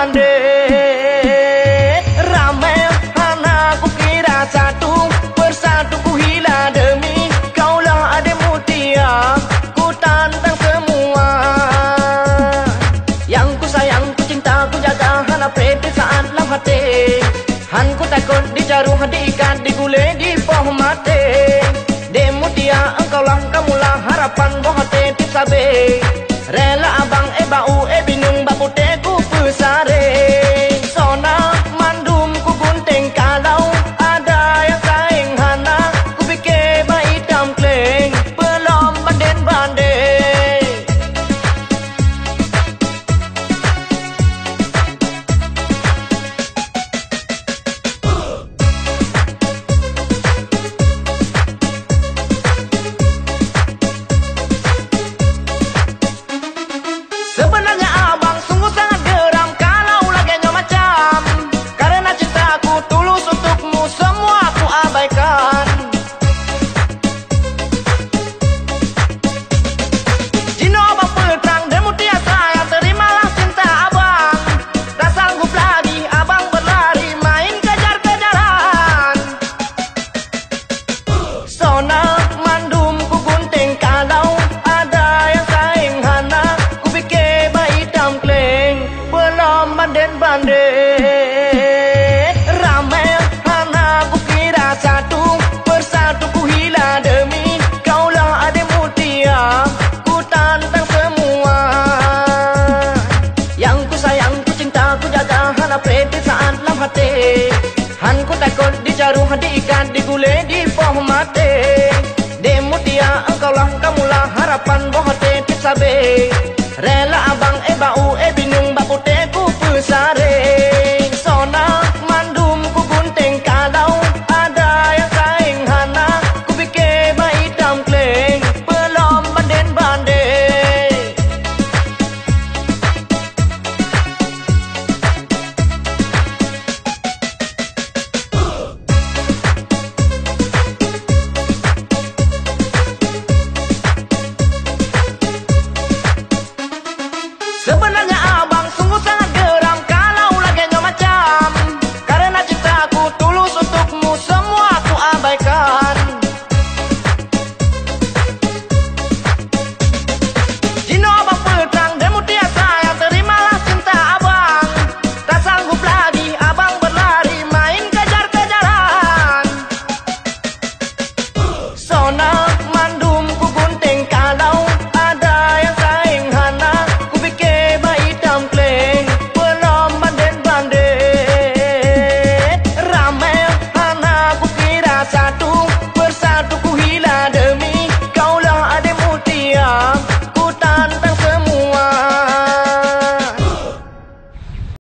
bande. Ramai anak ku kira satu persatu ku hila demi kaulah adik mutia. Ku tantang semua yang ku sayang, ku cinta, ku jaga hana pete saat lam hati. Han ku takut dijaruh, diikat, digulai di poh mate. De mutia engkaulah kamulah harapan boh hati tip sabe. Rela abang bau bingung babu teku pesare. Sona mandum ku gunting kalau ada yang saing hana. Ku fikir bayi hitam kleng belum banden bande. Sebenarnya abang sungguh sangat geram kalau laginya macam. Karena cintaku tulus untukmu semua aku abaikan. Jino abang petrang dan mutia saya, terimalah cinta abang. Tak sanggup lagi abang berlari main kejar-kejaran. Sona mandum ku gunting kalau ada yang saing hana. Ku fikir bayi hitam kleng belum banden bande. Ramai anak ku kira satu persatu ku hila demi kaulah adik mutia. Ku tantang semua yang ku sayang, ku cinta, ku jaga hana pete saat lam hati. Han ku takut dijaruh, diikat, digulai di poh mate. De mutia engkaulah kamulah harapan boh hati tip sabe. Rela abang bau bingung babu teku pesare.